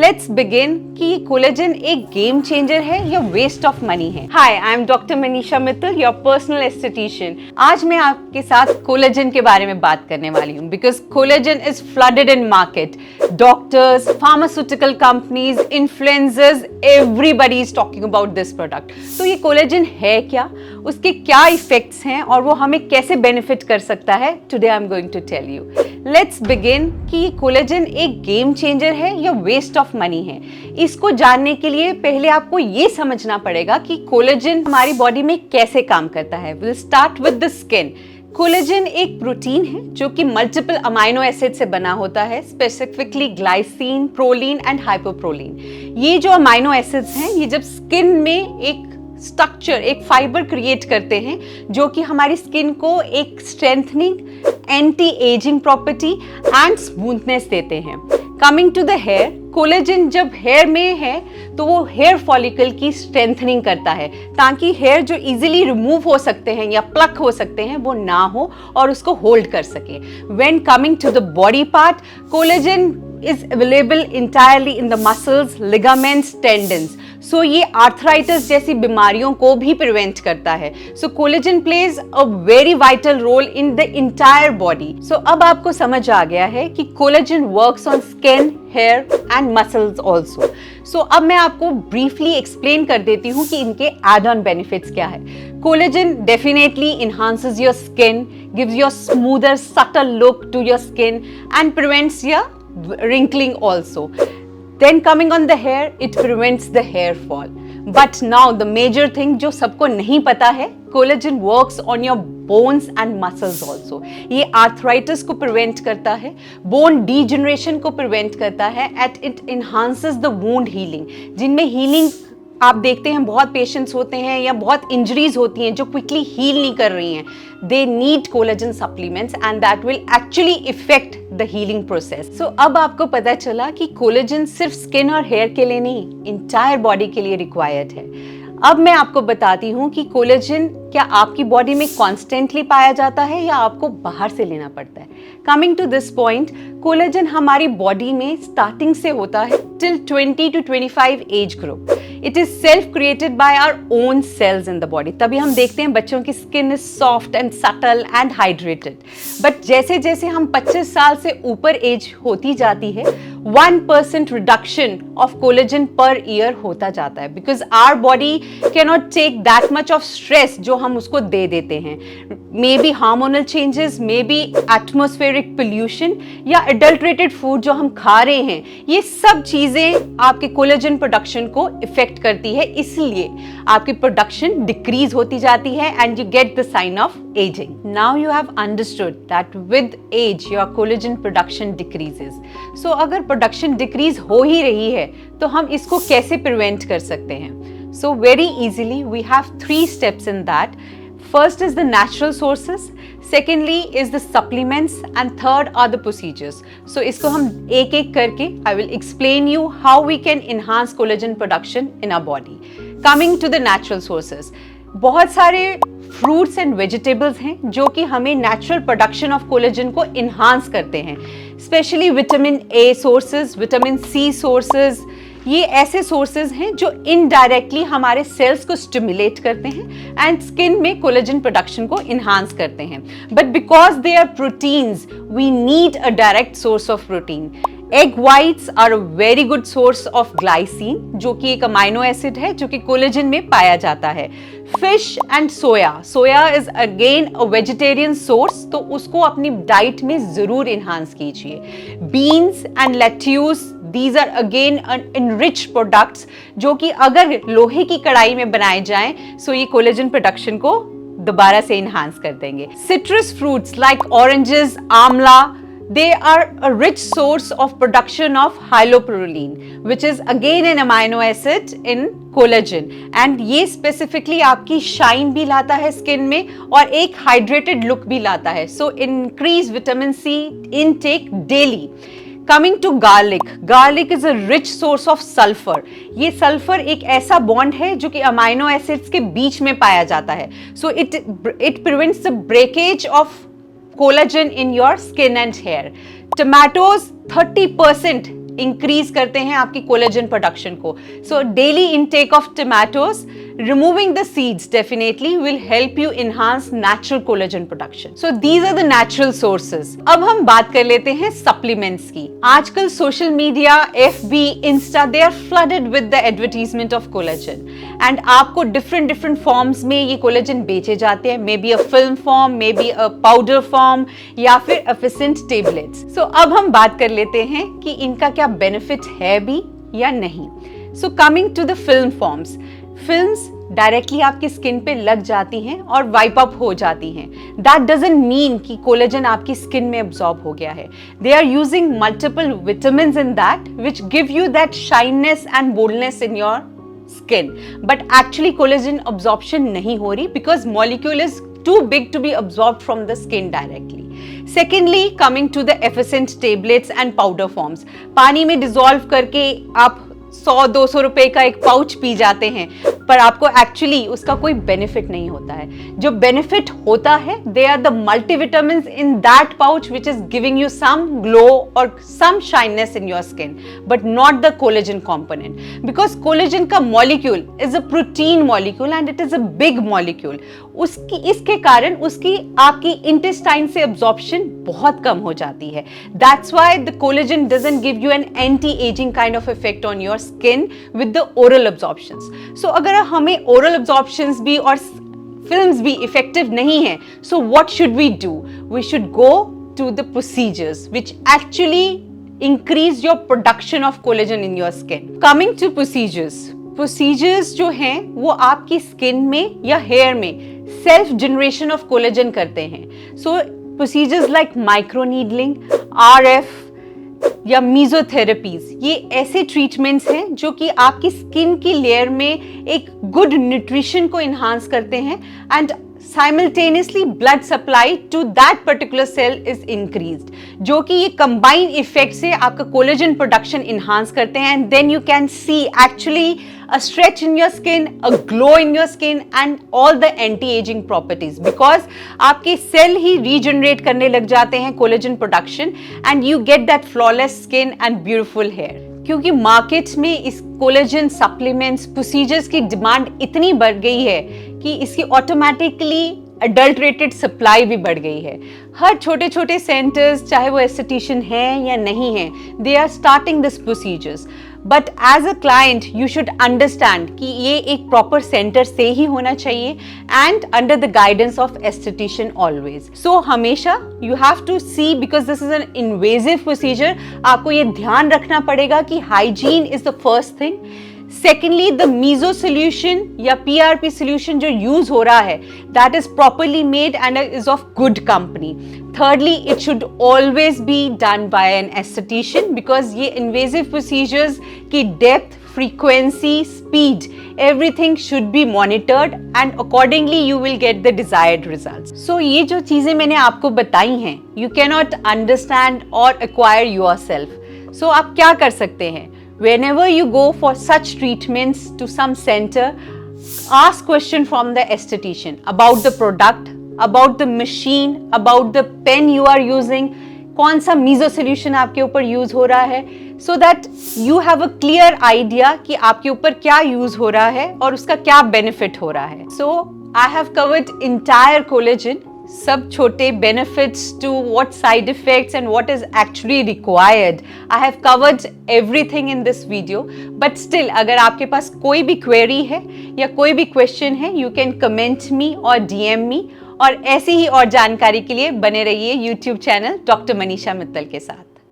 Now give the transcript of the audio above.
Let's begin कि ये collagen एक गेम चेंजर है या वेस्ट ऑफ मनी है। Hi, I am doctor Manisha Mittal, your personal aesthetician. आज मैं आपके साथ कोलेजन के बारे में बात करने वाली हूँ because collagen is flooded in market. Doctors, pharmaceutical companies, influencers, everybody is talking about this product. तो ये कोलेजन है क्या, उसके क्या इफेक्ट्स हैं और वो हमें कैसे बेनिफिट कर सकता है, today I am going to tell you. Let's begin कि ये कोलेजन एक गेम चेंजर है या वेस्ट ऑफ मनी है। इसको जानने के लिए पहले आपको ये समझना पड़ेगा कि कोलेजन हमारी बॉडी में कैसे काम करता है। Will start with the skin. Collagen एक प्रोटीन है जो कि मल्टीपल अमाइनो एसिड से बना होता है, स्पेसिफिकली ग्लाइसिन, प्रोलीन एंड हाइपोप्रोलीन। ये जो अमाइनो एसिड्स हैं ये जब स्किन में एक स्ट्रक्चर, एक फाइबर क्रिएट करते हैं जो कि हमारी स्किन को एक strengthening, anti ageing property and smoothness देते हैं। Coming to the hair, collagen जब हेयर में है तो वो हेयर फॉलिकल की स्ट्रेंथनिंग करता है ताकि हेयर जो इजीली रिमूव हो सकते हैं या प्लक हो सकते हैं वो ना हो और उसको होल्ड कर सके। When coming to the body part, collagen is available entirely in the muscles, ligaments, tendons. So ये आर्थराइटिस जैसी बीमारियों को भी प्रिवेंट करता है। So collagen plays a very vital role in the entire body. So अब आपको समझ आ गया है कि collagen works on skin, hair and muscles also. So अब मैं आपको briefly explain कर देती हूँ कि इनके add-on benefits क्या है। Collagen definitely enhances your skin, gives you a smoother, subtle look to your skin and prevents your wrinkling also. Then coming on the hair, it prevents the hair fall. But now the major thing जो सबको नहीं पता है, collagen works on your bones and muscles also. ये arthritis को prevent करता है, bone degeneration को prevent करता है, and it enhances the wound healing. जिनमें healing आप देखते हैं बहुत पेशेंट्स होते हैं या बहुत इंजरीज होती हैं जो क्विकली हील नहीं कर रही हैं, they need collagen supplements and that will actually effect the healing process. So अब आपको पता चला कि कोलेजन सिर्फ स्किन और हेयर के लिए नहीं, इंटायर बॉडी के लिए रिक्वायर्ड है। अब मैं आपको बताती हूँ कि कोलेजन क्या आपकी बॉडी में कॉन्स्टेंटली पाया जाता है या आपको बाहर से लेना पड़ता है। Coming to this point, collagen हमारी बॉडी में स्टार्टिंग से होता है till 20 to 25 age group. It is self created by our own cells in the body. तभी हम देखते हैं बच्चों की skin is soft and subtle and hydrated. But जैसे जैसे हम 25 साल से ऊपर एज होती जाती है, 1% reduction of collagen per year होता जाता है because our body cannot take that much of stress जो हम उसको दे देते हैं। Maybe hormonal changes, maybe atmospheric pollution या अडल्ट्रेटेड फूड जो हम खा रहे हैं, ये सब चीजें आपके कोलेजन प्रोडक्शन को इफेक्ट करती है, इसलिए आपकी प्रोडक्शन डिक्रीज होती जाती है and you get the sign of ageing. Now you have understood that with age your collagen production decreases. So अगर प्रोडक्शन डिक्रीज हो ही रही है तो हम इसको कैसे प्रिवेंट कर सकते हैं? So very easily we have 3 steps in that. First is the natural sources, secondly is the supplements and third are the procedures. So इसको हम एक एक करके I will explain you how we can enhance collagen production in our body. Coming to the natural sources, बहुत सारे fruits and vegetables हैं जो कि हमें नेचुरल प्रोडक्शन ऑफ कोलेजन को इन्हांस करते हैं, specially vitamin A sources, vitamin C sources. ये ऐसे सोर्सेज हैं जो इनडायरेक्टली हमारे सेल्स को स्टिमुलेट करते हैं एंड स्किन में कोलेजन प्रोडक्शन को इन्हांस करते हैं। But because they are proteins, we need a direct source of protein. Egg whites are a very good source of glycine जो कि एक अमाइनो एसिड है जो कि कोलेजन में पाया जाता है। Fish and soya, soya is again a vegetarian source, तो उसको अपनी डाइट में जरूर इन्हांस कीजिए। Beans and lettuce, these are again enriched products जो कि अगर लोहे की कढ़ाई में बनाए जाएं सो ये कोलेजन प्रोडक्शन को दोबारा से इन्हांस कर देंगे। सिट्रस फ्रूट्स लाइक ऑरेंजेस, आंवला, they are a rich source of production of hyaluronan which is again an amino acid in collagen and ये specifically आपकी शाइन भी लाता है स्किन में और एक हाइड्रेटेड लुक भी लाता है। So increase vitamin C intake daily. Coming to garlic, garlic is a rich source of sulfur. ये सल्फर एक ऐसा बॉन्ड है जो कि अमाइनो एसिड्स के बीच में पाया जाता है। So it prevents the breakage of collagen in your skin and hair. Tomatoes 30% increase करते हैं आपकी कोलेजन प्रोडक्शन को. So daily intake of tomatoes, removing the seeds definitely will help you enhance natural collagen production. So these are the natural sources. अब हम बात कर लेते हैं supplements की. आजकल social media, FB, Insta, they are flooded with the advertisement of collagen. And आपको different forms में ये collagen बेचे जाते हैं. Maybe a film form, maybe a powder form, या फिर efficient tablets. So अब हम बात कर लेते हैं कि इनका क्या benefit है भी या नहीं. So coming to the film forms. Films directly आपकी स्किन पे लग जाती हैं और वाइप अप हो जाती हैं. दैट डजंट मीन कि कोलेजन आपकी स्किन में एब्जॉर्ब हो गया है. They are using multiple vitamins in that which give you that shineness and boldness in your skin. But actually collagen absorption नहीं हो रही because molecule is too big to be absorbed from the skin directly. Secondly, coming to the efficient tablets and powder forms. पानी में dissolve करके आप 100-200 रुपए का एक पाउच पी जाते हैं, पर आपको एक्चुअली उसका कोई बेनिफिट नहीं होता है. जो बेनिफिट होता है, they are the multivitamins in that pouch which is giving you some glow और some shineness in your skin, but not the collagen component. Because collagen का molecule is a protein molecule and it is a big molecule. इसके कारण उसकी आपकी intestine से absorption बहुत कम हो जाती है. That's why the collagen doesn't give you an anti ageing kind of effect on your skin with the oral absorptions. So अगर हमें ओरल एब्जॉर्प्शंस भी और फिल्म्स भी इफेक्टिव नहीं है, so what should we do? We should go to the procedures which actually increase your production of collagen in your skin. Coming to procedures जो हैं वो आपकी स्किन में या हेयर में सेल्फ जनरेशन ऑफ कोलेजन करते हैं. सो प्रोसीजर्स लाइक माइक्रोनीडलिंग, RF या मीजोथेरेपीज, ये ऐसे ट्रीटमेंट्स हैं जो कि आपकी स्किन की लेयर में एक गुड न्यूट्रिशन को इन्हांस करते हैं and simultaneously blood supply to that particular cell is increased, जो कि ये कंबाइन इफेक्ट से आपका कोलेजन प्रोडक्शन इन्हांस करते हैं. And then you can see actually a stretch in your skin, a glow in your skin and all the anti-aging properties because आपके cell ही regenerate करने लग जाते हैं collagen production and you get that flawless skin and beautiful hair. क्योंकि markets में इस collagen supplements procedures की demand इतनी बढ़ गई है कि इसकी ऑटोमेटिकली अडल्ट्रेटेड सप्लाई भी बढ़ गई है. हर छोटे छोटे सेंटर्स, चाहे वो एस्थेटिशियन हैं या नहीं हैं, they are starting this procedures. But as a client you should understand कि ये एक प्रॉपर सेंटर से ही होना चाहिए and under the guidance of aesthetician always. So हमेशा you have to see, because this is an invasive procedure, आपको ये ध्यान रखना पड़ेगा कि hygiene is the first thing. Secondly, the meso solution या PRP solution जो use हो रहा है, that is properly made and is of good company. Thirdly, it should always be done by an esthetician because ये invasive procedures की depth, frequency, speed, everything should be monitored and accordingly you will get the desired results. So ये जो चीजें मैंने आपको बताई हैं, you cannot understand or acquire yourself. So आप क्या कर सकते हैं? Whenever you go for such treatments to some center, ask question from the esthetician about the product, about the machine, about the pen you are using, कौन सा meso solution आपके ऊपर use हो रहा है, so that you have a clear idea कि आपके ऊपर क्या use हो रहा है और उसका क्या benefit हो रहा है. So I have covered entire collagen, सब छोटे benefits to what side effects and what is actually required. I have covered everything in this video. But still, अगर आपके पास कोई भी query है या कोई भी question है, you can comment me or DM me. और ऐसी ही और जानकारी के लिए बने रहिए YouTube channel doctor Manisha Mittal के साथ.